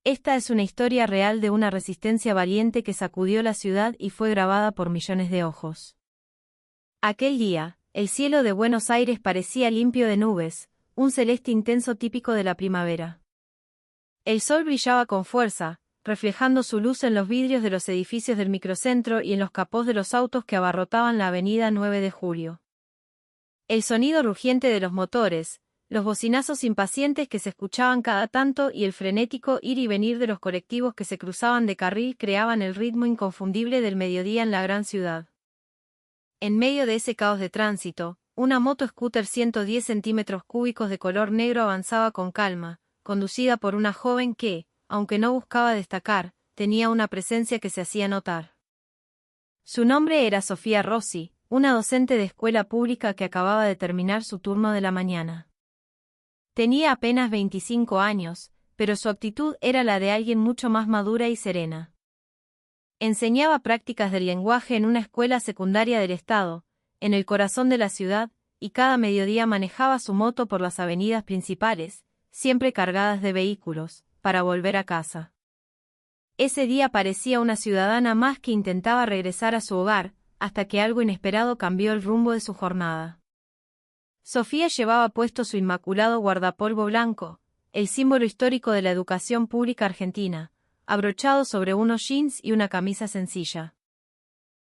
Esta es una historia real de una resistencia valiente que sacudió la ciudad y fue grabada por millones de ojos. Aquel día, el cielo de Buenos Aires parecía limpio de nubes, un celeste intenso típico de la primavera. El sol brillaba con fuerza, reflejando su luz en los vidrios de los edificios del microcentro y en los capós de los autos que abarrotaban la avenida 9 de Julio. El sonido rugiente de los motores, los bocinazos impacientes que se escuchaban cada tanto y el frenético ir y venir de los colectivos que se cruzaban de carril creaban el ritmo inconfundible del mediodía en la gran ciudad. En medio de ese caos de tránsito, una moto scooter 110 centímetros cúbicos de color negro avanzaba con calma, conducida por una joven que, aunque no buscaba destacar, tenía una presencia que se hacía notar. Su nombre era Sofía Rossi, una docente de escuela pública que acababa de terminar su turno de la mañana. Tenía apenas 25 años, pero su actitud era la de alguien mucho más madura y serena. Enseñaba prácticas del lenguaje en una escuela secundaria del estado, en el corazón de la ciudad, y cada mediodía manejaba su moto por las avenidas principales, siempre cargadas de vehículos, para volver a casa. Ese día parecía una ciudadana más que intentaba regresar a su hogar, hasta que algo inesperado cambió el rumbo de su jornada. Sofía llevaba puesto su inmaculado guardapolvo blanco, el símbolo histórico de la educación pública argentina, abrochado sobre unos jeans y una camisa sencilla.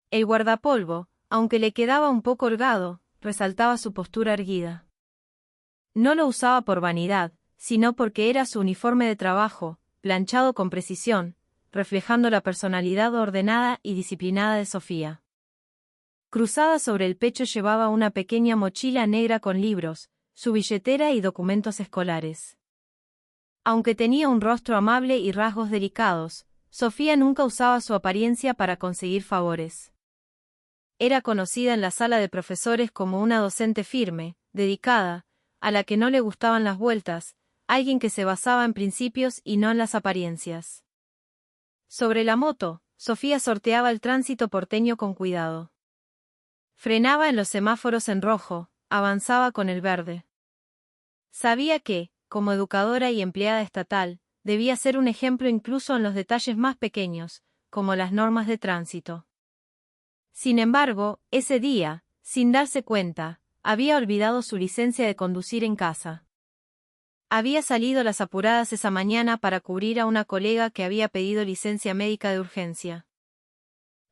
El guardapolvo, aunque le quedaba un poco holgado, resaltaba su postura erguida. No lo usaba por vanidad, sino porque era su uniforme de trabajo, planchado con precisión, reflejando la personalidad ordenada y disciplinada de Sofía. Cruzada sobre el pecho llevaba una pequeña mochila negra con libros, su billetera y documentos escolares. Aunque tenía un rostro amable y rasgos delicados, Sofía nunca usaba su apariencia para conseguir favores. Era conocida en la sala de profesores como una docente firme, dedicada, a la que no le gustaban las vueltas, alguien que se basaba en principios y no en las apariencias. Sobre la moto, Sofía sorteaba el tránsito porteño con cuidado. Frenaba en los semáforos en rojo, avanzaba con el verde. Sabía que, como educadora y empleada estatal, debía ser un ejemplo incluso en los detalles más pequeños, como las normas de tránsito. Sin embargo, ese día, sin darse cuenta, había olvidado su licencia de conducir en casa. Había salido a las apuradas esa mañana para cubrir a una colega que había pedido licencia médica de urgencia.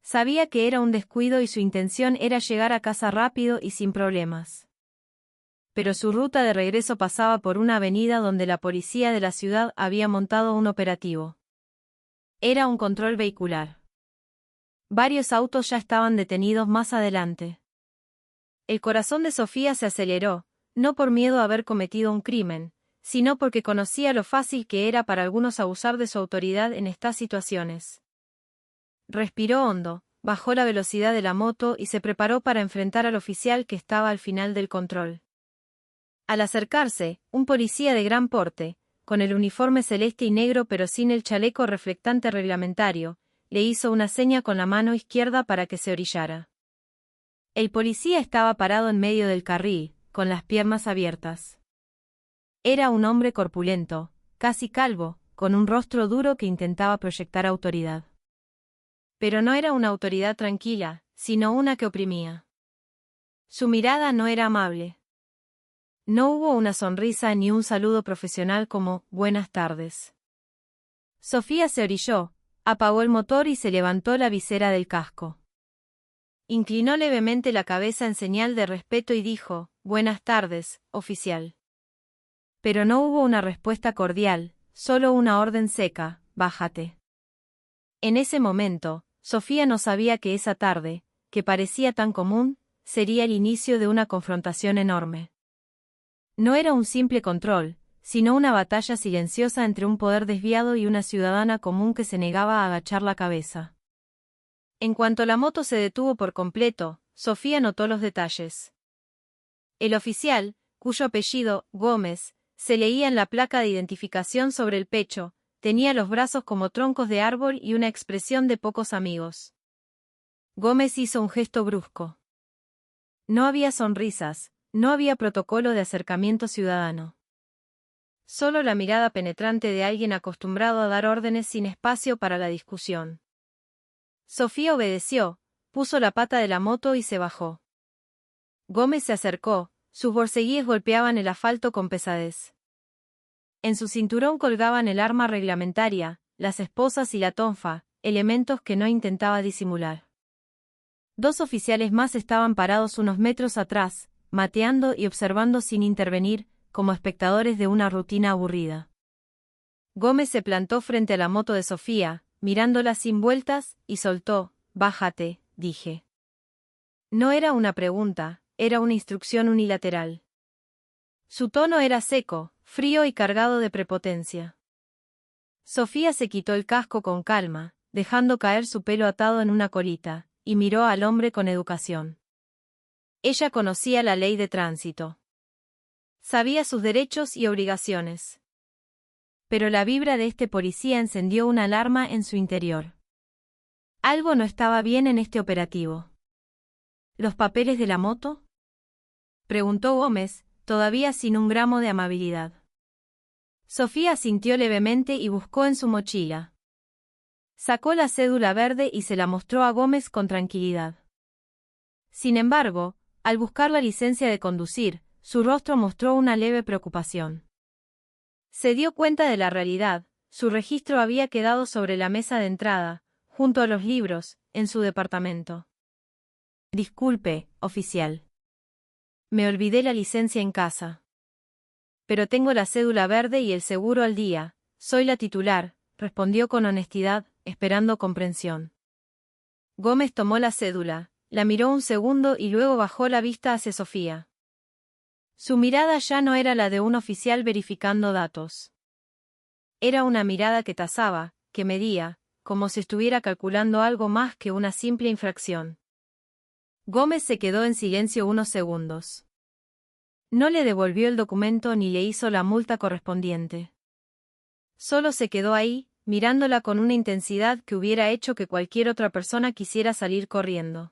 Sabía que era un descuido y su intención era llegar a casa rápido y sin problemas. Pero su ruta de regreso pasaba por una avenida donde la policía de la ciudad había montado un operativo. Era un control vehicular. Varios autos ya estaban detenidos más adelante. El corazón de Sofía se aceleró, no por miedo a haber cometido un crimen, sino porque conocía lo fácil que era para algunos abusar de su autoridad en estas situaciones. Respiró hondo, bajó la velocidad de la moto y se preparó para enfrentar al oficial que estaba al final del control. Al acercarse, un policía de gran porte, con el uniforme celeste y negro pero sin el chaleco reflectante reglamentario, le hizo una seña con la mano izquierda para que se orillara. El policía estaba parado en medio del carril, con las piernas abiertas. Era un hombre corpulento, casi calvo, con un rostro duro que intentaba proyectar autoridad. Pero no era una autoridad tranquila, sino una que oprimía. Su mirada no era amable. No hubo una sonrisa ni un saludo profesional como «buenas tardes». Sofía se orilló, apagó el motor y se levantó la visera del casco. Inclinó levemente la cabeza en señal de respeto y dijo «buenas tardes, oficial». Pero no hubo una respuesta cordial, solo una orden seca «bájate». En ese momento, Sofía no sabía que esa tarde, que parecía tan común, sería el inicio de una confrontación enorme. No era un simple control, sino una batalla silenciosa entre un poder desviado y una ciudadana común que se negaba a agachar la cabeza. En cuanto la moto se detuvo por completo, Sofía notó los detalles. El oficial, cuyo apellido, Gómez, se leía en la placa de identificación sobre el pecho, tenía los brazos como troncos de árbol y una expresión de pocos amigos. Gómez hizo un gesto brusco. No había sonrisas, no había protocolo de acercamiento ciudadano. Solo la mirada penetrante de alguien acostumbrado a dar órdenes sin espacio para la discusión. Sofía obedeció, puso la pata de la moto y se bajó. Gómez se acercó, sus borceguíes golpeaban el asfalto con pesadez. En su cinturón colgaban el arma reglamentaria, las esposas y la tonfa, elementos que no intentaba disimular. 2 oficiales más estaban parados unos metros atrás, mateando y observando sin intervenir, como espectadores de una rutina aburrida. Gómez se plantó frente a la moto de Sofía, mirándola sin vueltas, y soltó: «Bájate», dije. No era una pregunta, era una instrucción unilateral. Su tono era seco, frío y cargado de prepotencia. Sofía se quitó el casco con calma, dejando caer su pelo atado en una colita, y miró al hombre con educación. Ella conocía la ley de tránsito. Sabía sus derechos y obligaciones. Pero la vibra de este policía encendió una alarma en su interior. Algo no estaba bien en este operativo. ¿Los papeles de la moto?, preguntó Gómez, todavía sin un gramo de amabilidad. Sofía asintió levemente y buscó en su mochila. Sacó la cédula verde y se la mostró a Gómez con tranquilidad. Sin embargo, al buscar la licencia de conducir, su rostro mostró una leve preocupación. Se dio cuenta de la realidad: su registro había quedado sobre la mesa de entrada, junto a los libros, en su departamento. «Disculpe, oficial. Me olvidé la licencia en casa. Pero tengo la cédula verde y el seguro al día, soy la titular», respondió con honestidad, esperando comprensión. Gómez tomó la cédula, la miró un segundo y luego bajó la vista hacia Sofía. Su mirada ya no era la de un oficial verificando datos. Era una mirada que tasaba, que medía, como si estuviera calculando algo más que una simple infracción. Gómez se quedó en silencio unos segundos. No le devolvió el documento ni le hizo la multa correspondiente. Solo se quedó ahí, mirándola con una intensidad que hubiera hecho que cualquier otra persona quisiera salir corriendo.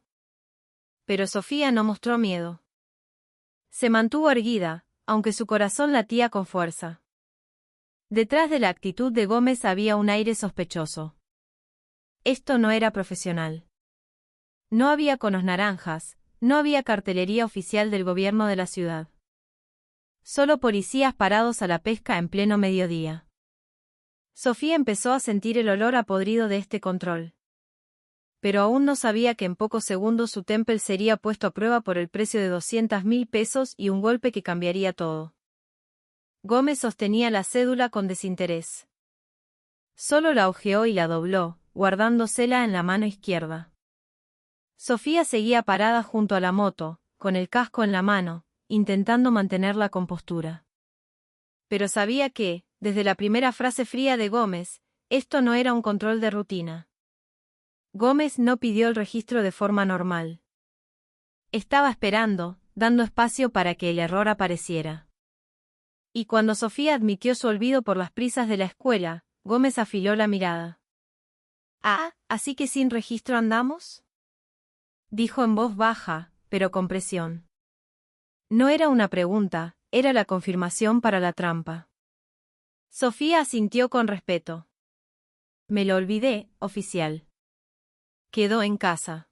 Pero Sofía no mostró miedo. Se mantuvo erguida, aunque su corazón latía con fuerza. Detrás de la actitud de Gómez había un aire sospechoso. Esto no era profesional. No había conos naranjas, no había cartelería oficial del gobierno de la ciudad. Solo policías parados a la pesca en pleno mediodía. Sofía empezó a sentir el olor a podrido de este control. Pero aún no sabía que en pocos segundos su Tempel sería puesto a prueba por el precio de 200.000 pesos y un golpe que cambiaría todo. Gómez sostenía la cédula con desinterés. Solo la hojeó y la dobló, guardándosela en la mano izquierda. Sofía seguía parada junto a la moto, con el casco en la mano, intentando mantener la compostura. Pero sabía que, desde la primera frase fría de Gómez, esto no era un control de rutina. Gómez no pidió el registro de forma normal. Estaba esperando, dando espacio para que el error apareciera. Y cuando Sofía admitió su olvido por las prisas de la escuela, Gómez afiló la mirada. «Ah, ¿así que sin registro andamos?», dijo en voz baja, pero con presión. No era una pregunta, era la confirmación para la trampa. Sofía asintió con respeto. «Me lo olvidé, oficial. Quedó en casa.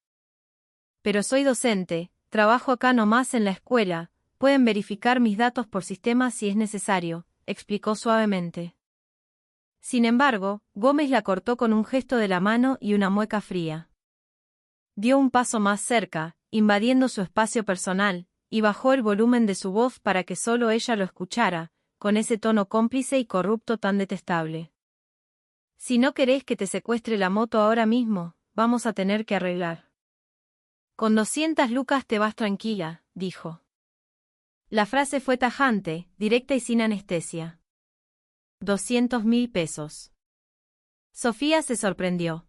Pero soy docente, trabajo acá nomás en la escuela, pueden verificar mis datos por sistema si es necesario», explicó suavemente. Sin embargo, Gómez la cortó con un gesto de la mano y una mueca fría. Dio un paso más cerca, invadiendo su espacio personal, y bajó el volumen de su voz para que solo ella lo escuchara, con ese tono cómplice y corrupto tan detestable. «Si no querés que te secuestre la moto ahora mismo, vamos a tener que arreglar. Con 200 lucas te vas tranquila», dijo. La frase fue tajante, directa y sin anestesia. 200.000 pesos. Sofía se sorprendió.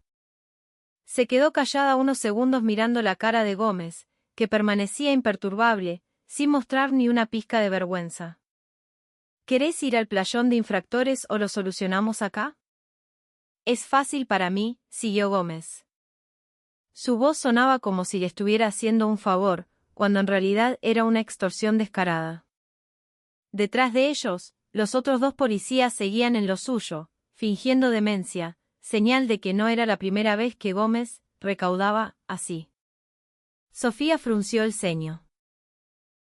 Se quedó callada unos segundos mirando la cara de Gómez, que permanecía imperturbable, sin mostrar ni una pizca de vergüenza. «¿Querés ir al playón de infractores o lo solucionamos acá?». «Es fácil para mí», siguió Gómez. Su voz sonaba como si le estuviera haciendo un favor, cuando en realidad era una extorsión descarada. Detrás de ellos, Los otros dos policías seguían en lo suyo, fingiendo demencia, señal de que no era la primera vez que Gómez recaudaba así. Sofía frunció el ceño.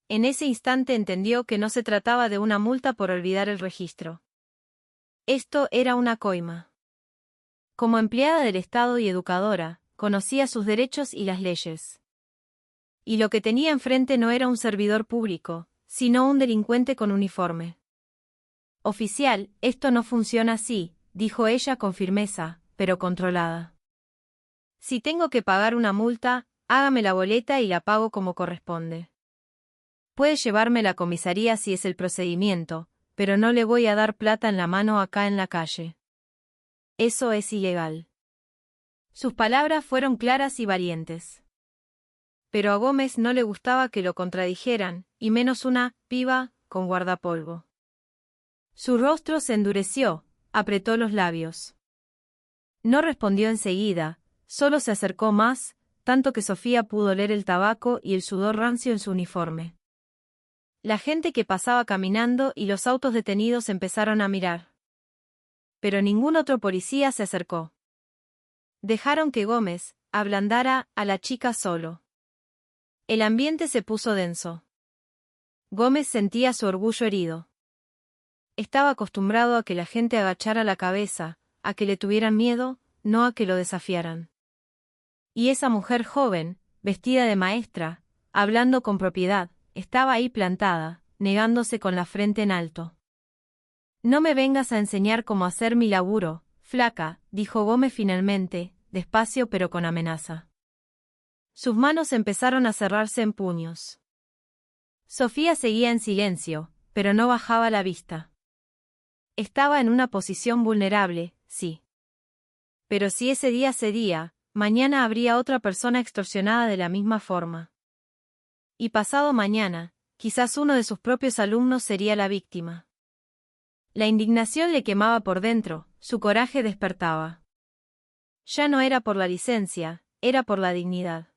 En ese instante entendió que no se trataba de una multa por olvidar el registro. Esto era una coima. Como empleada del Estado y educadora, conocía sus derechos y las leyes. Y lo que tenía enfrente no era un servidor público, sino un delincuente con uniforme. Oficial, esto no funciona así, dijo ella con firmeza, pero controlada. Si tengo que pagar una multa, hágame la boleta y la pago como corresponde. Puede llevarme a la comisaría si es el procedimiento, pero no le voy a dar plata en la mano acá en la calle. Eso es ilegal. Sus palabras fueron claras y valientes. Pero a Gómez no le gustaba que lo contradijeran, y menos una piba con guardapolvo. Su rostro se endureció, apretó los labios. No respondió enseguida, solo se acercó más, tanto que Sofía pudo oler el tabaco y el sudor rancio en su uniforme. La gente que pasaba caminando y los autos detenidos empezaron a mirar. Pero ningún otro policía se acercó. Dejaron que Gómez ablandara a la chica solo. El ambiente se puso denso. Gómez sentía su orgullo herido. Estaba acostumbrado a que la gente agachara la cabeza, a que le tuvieran miedo, no a que lo desafiaran. Y esa mujer joven, vestida de maestra, hablando con propiedad, estaba ahí plantada, negándose con la frente en alto. No me vengas a enseñar cómo hacer mi laburo, flaca, dijo Gómez finalmente, despacio pero con amenaza. Sus manos empezaron a cerrarse en puños. Sofía seguía en silencio, pero no bajaba la vista. Estaba en una posición vulnerable, sí. Pero si ese día cedía, mañana habría otra persona extorsionada de la misma forma. Y pasado mañana, quizás uno de sus propios alumnos sería la víctima. La indignación le quemaba por dentro, su coraje despertaba. Ya no era por la licencia, era por la dignidad.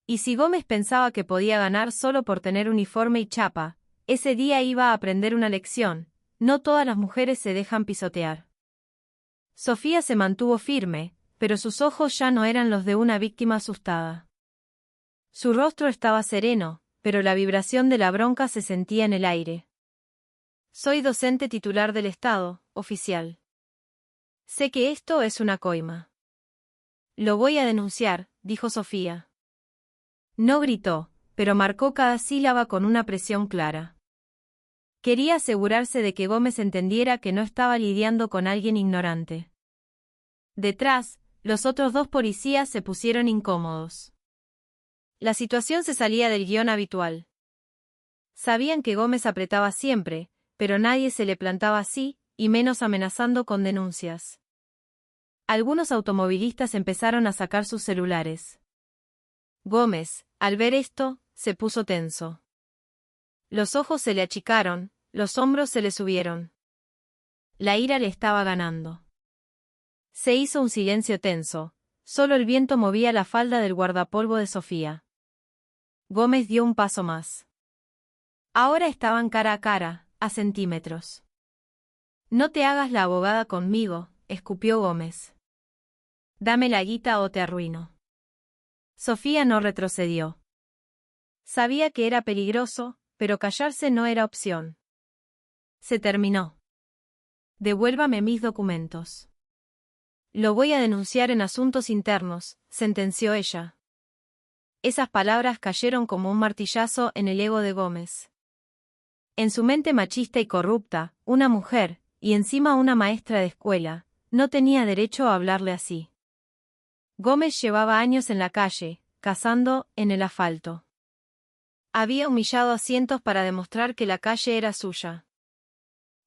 Y si Gómez pensaba que podía ganar solo por tener uniforme y chapa, ese día iba a aprender una lección: no todas las mujeres se dejan pisotear. Sofía se mantuvo firme, pero sus ojos ya no eran los de una víctima asustada. Su rostro estaba sereno, pero la vibración de la bronca se sentía en el aire. Soy docente titular del Estado, oficial. Sé que esto es una coima. Lo voy a denunciar, dijo Sofía. No gritó, pero marcó cada sílaba con una presión clara. Quería asegurarse de que Gómez entendiera que no estaba lidiando con alguien ignorante. Detrás, los otros dos policías se pusieron incómodos. La situación se salía del guión habitual. Sabían que Gómez apretaba siempre, pero nadie se le plantaba así, y menos amenazando con denuncias. Algunos automovilistas empezaron a sacar sus celulares. Gómez, al ver esto, se puso tenso. Los ojos se le achicaron, los hombros se le subieron. La ira le estaba ganando. Se hizo un silencio tenso, solo el viento movía la falda del guardapolvo de Sofía. Gómez dio un paso más. Ahora estaban cara a cara, a centímetros. No te hagas la abogada conmigo, escupió Gómez. Dame la guita o te arruino. Sofía no retrocedió. Sabía que era peligroso, pero callarse no era opción. Se terminó. Devuélvame mis documentos. Lo voy a denunciar en asuntos internos, sentenció ella. Esas palabras cayeron como un martillazo en el ego de Gómez. En su mente machista y corrupta, una mujer, y encima una maestra de escuela, no tenía derecho a hablarle así. Gómez llevaba años en la calle, cazando en el asfalto. Había humillado a cientos para demostrar que la calle era suya.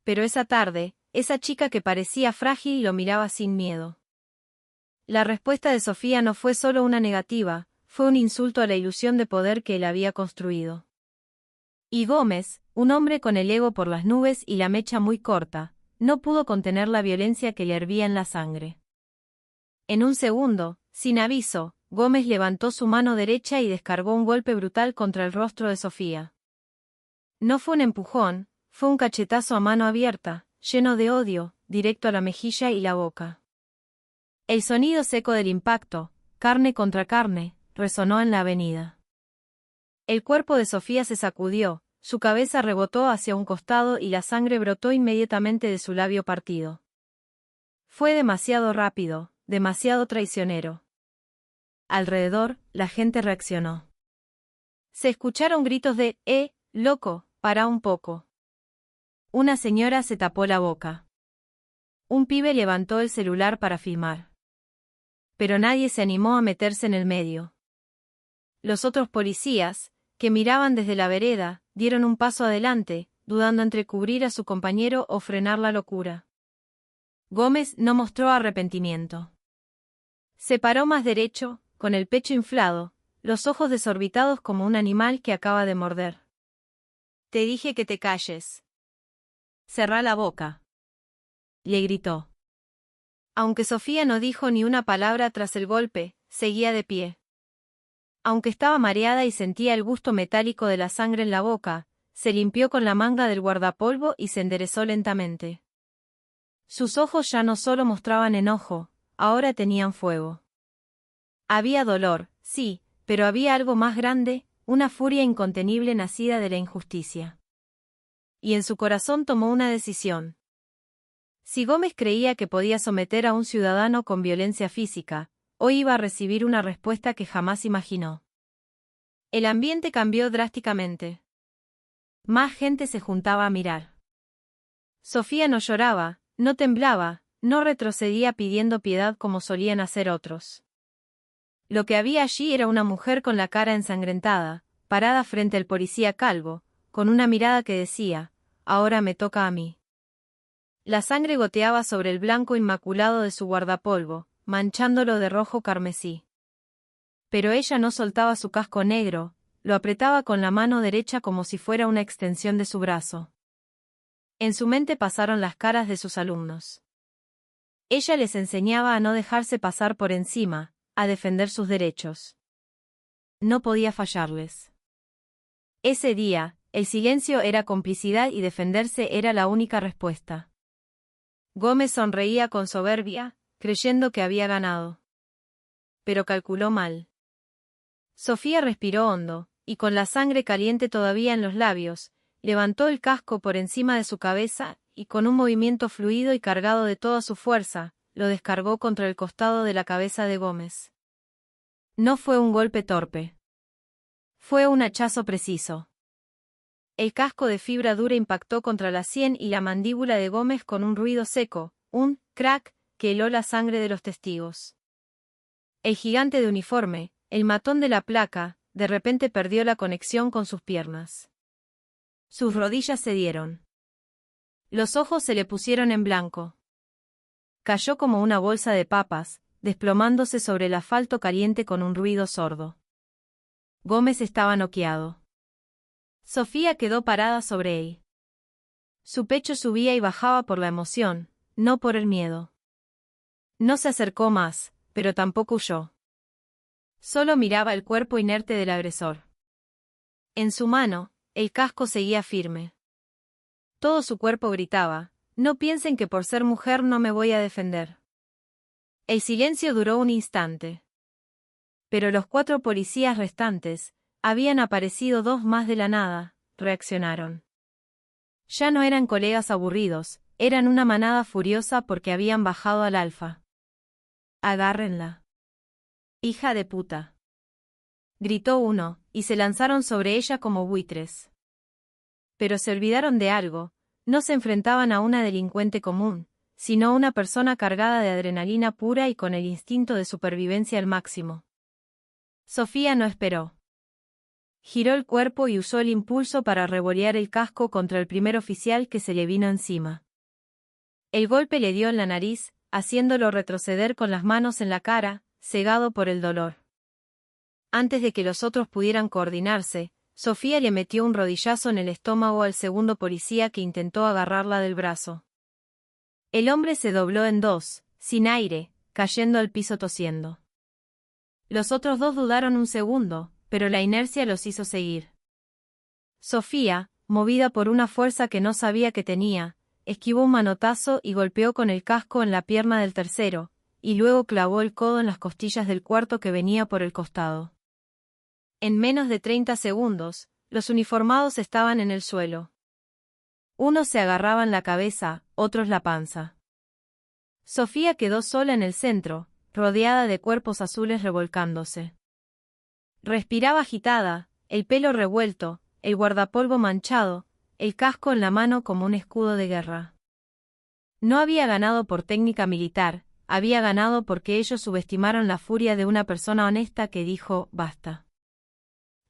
Pero esa tarde, esa chica que parecía frágil lo miraba sin miedo. La respuesta de Sofía no fue solo una negativa, fue un insulto a la ilusión de poder que él había construido. Y Gómez, un hombre con el ego por las nubes y la mecha muy corta, no pudo contener la violencia que le hervía en la sangre. En un segundo, sin aviso, Gómez levantó su mano derecha y descargó un golpe brutal contra el rostro de Sofía. No fue un empujón, Fue un cachetazo a mano abierta, lleno de odio, directo a la mejilla y la boca. El sonido seco del impacto, carne contra carne, resonó en la avenida. El cuerpo de Sofía se sacudió, su cabeza rebotó hacia un costado y la sangre brotó inmediatamente de su labio partido. Fue demasiado rápido, demasiado traicionero. Alrededor, la gente reaccionó. Se escucharon gritos de loco, para un poco. Una señora se tapó la boca. Un pibe levantó el celular para filmar. Pero nadie se animó a meterse en el medio. Los otros policías, que miraban desde la vereda, dieron un paso adelante, dudando entre cubrir a su compañero o frenar la locura. Gómez no mostró arrepentimiento. Se paró más derecho, con el pecho inflado, los ojos desorbitados como un animal que acaba de morder. «Te dije que te calles. Cerrá la boca», le gritó. Aunque Sofía no dijo ni una palabra tras el golpe, seguía de pie. Aunque estaba mareada y sentía el gusto metálico de la sangre en la boca, se limpió con la manga del guardapolvo y se enderezó lentamente. Sus ojos ya no solo mostraban enojo, ahora tenían fuego. Había dolor, sí, pero había algo más grande, una furia incontenible nacida de la injusticia. Y en su corazón tomó una decisión. Si Gómez creía que podía someter a un ciudadano con violencia física, hoy iba a recibir una respuesta que jamás imaginó. El ambiente cambió drásticamente. Más gente se juntaba a mirar. Sofía no lloraba, no temblaba, no retrocedía pidiendo piedad como solían hacer otros. Lo que había allí era una mujer con la cara ensangrentada, parada frente al policía calvo, con una mirada que decía, «Ahora me toca a mí». La sangre goteaba sobre el blanco inmaculado de su guardapolvo, manchándolo de rojo carmesí. Pero ella no soltaba su casco negro, lo apretaba con la mano derecha como si fuera una extensión de su brazo. En su mente pasaron las caras de sus alumnos. Ella les enseñaba a no dejarse pasar por encima, a defender sus derechos. No podía fallarles. Ese día, el silencio era complicidad y defenderse era la única respuesta. Gómez sonreía con soberbia, creyendo que había ganado. Pero calculó mal. Sofía respiró hondo, y con la sangre caliente todavía en los labios, levantó el casco por encima de su cabeza, y con un movimiento fluido y cargado de toda su fuerza, lo descargó contra el costado de la cabeza de Gómez. No fue un golpe torpe. Fue un hachazo preciso. El casco de fibra dura impactó contra la sien y la mandíbula de Gómez con un ruido seco, un crack, que heló la sangre de los testigos. El gigante de uniforme, el matón de la placa, de repente perdió la conexión con sus piernas. Sus rodillas cedieron. Los ojos se le pusieron en blanco. Cayó como una bolsa de papas, desplomándose sobre el asfalto caliente con un ruido sordo. Gómez estaba noqueado. Sofía quedó parada sobre él. Su pecho subía y bajaba por la emoción, no por el miedo. No se acercó más, pero tampoco huyó. Solo miraba el cuerpo inerte del agresor. En su mano, el casco seguía firme. Todo su cuerpo gritaba, «No piensen que por ser mujer no me voy a defender». El silencio duró un instante. Pero los 4 policías restantes, habían aparecido 2 más de la nada, reaccionaron. Ya no eran colegas aburridos, eran una manada furiosa porque habían bajado al alfa. «Agárrenla. Hija de puta», gritó uno, y se lanzaron sobre ella como buitres. Pero se olvidaron de algo, no se enfrentaban a una delincuente común, sino a una persona cargada de adrenalina pura y con el instinto de supervivencia al máximo. Sofía no esperó. Giró el cuerpo y usó el impulso para revolear el casco contra el primer oficial que se le vino encima. El golpe le dio en la nariz, haciéndolo retroceder con las manos en la cara, cegado por el dolor. Antes de que los otros pudieran coordinarse, Sofía le metió un rodillazo en el estómago al segundo policía que intentó agarrarla del brazo. El hombre se dobló en 2, sin aire, cayendo al piso tosiendo. Los otros 2 dudaron un segundo, pero la inercia los hizo seguir. Sofía, movida por una fuerza que no sabía que tenía, esquivó un manotazo y golpeó con el casco en la pierna del tercero, y luego clavó el codo en las costillas del cuarto que venía por el costado. En menos de 30 segundos, los uniformados estaban en el suelo. Unos se agarraban la cabeza, otros la panza. Sofía quedó sola en el centro, rodeada de cuerpos azules revolcándose. Respiraba agitada, el pelo revuelto, el guardapolvo manchado, el casco en la mano como un escudo de guerra. No había ganado por técnica militar, había ganado porque ellos subestimaron la furia de una persona honesta que dijo, basta.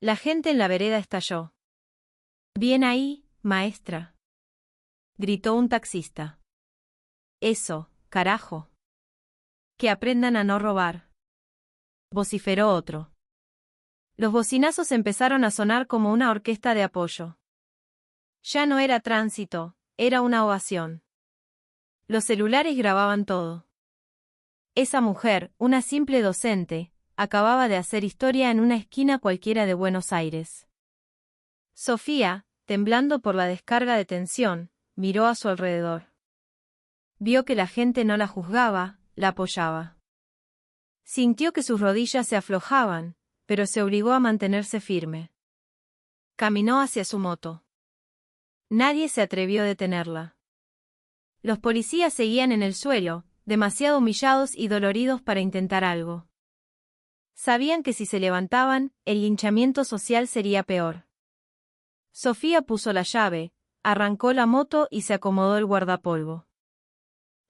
La gente en la vereda estalló. «Bien ahí, maestra», gritó un taxista. «Eso, carajo. Que aprendan a no robar», vociferó otro. Los bocinazos empezaron a sonar como una orquesta de apoyo. Ya no era tránsito, era una ovación. Los celulares grababan todo. Esa mujer, una simple docente, acababa de hacer historia en una esquina cualquiera de Buenos Aires. Sofía, temblando por la descarga de tensión, miró a su alrededor. Vio que la gente no la juzgaba, la apoyaba. Sintió que sus rodillas se aflojaban, pero se obligó a mantenerse firme. Caminó hacia su moto. Nadie se atrevió a detenerla. Los policías seguían en el suelo, demasiado humillados y doloridos para intentar algo. Sabían que si se levantaban, el linchamiento social sería peor. Sofía puso la llave, arrancó la moto y se acomodó el guardapolvo.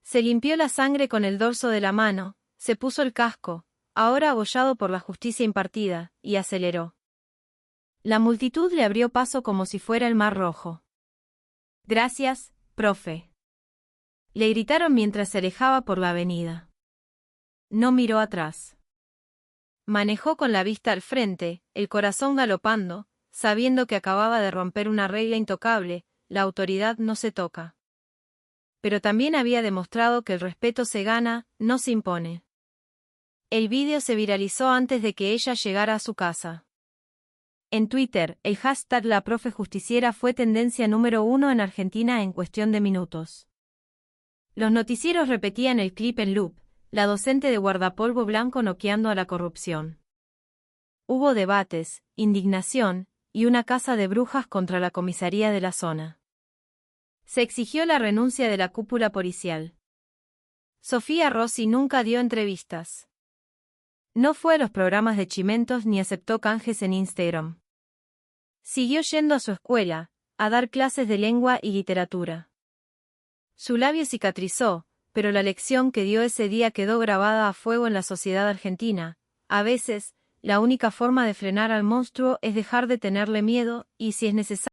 Se limpió la sangre con el dorso de la mano, se puso el casco, ahora abollado por la justicia impartida, y aceleró. La multitud le abrió paso como si fuera el Mar Rojo. «Gracias, profe», le gritaron mientras se alejaba por la avenida. No miró atrás. Manejó con la vista al frente, el corazón galopando, sabiendo que acababa de romper una regla intocable, la autoridad no se toca. Pero también había demostrado que el respeto se gana, no se impone. El vídeo se viralizó antes de que ella llegara a su casa. En Twitter, el hashtag La Profe Justiciera fue tendencia número 1 en Argentina en cuestión de minutos. Los noticieros repetían el clip en loop, la docente de guardapolvo blanco noqueando a la corrupción. Hubo debates, indignación, y una caza de brujas contra la comisaría de la zona. Se exigió la renuncia de la cúpula policial. Sofía Rossi nunca dio entrevistas. No fue a los programas de Chimentos ni aceptó canjes en Instagram. Siguió yendo a su escuela, a dar clases de lengua y literatura. Su labio cicatrizó, pero la lección que dio ese día quedó grabada a fuego en la sociedad argentina. A veces, la única forma de frenar al monstruo es dejar de tenerle miedo, y si es necesario,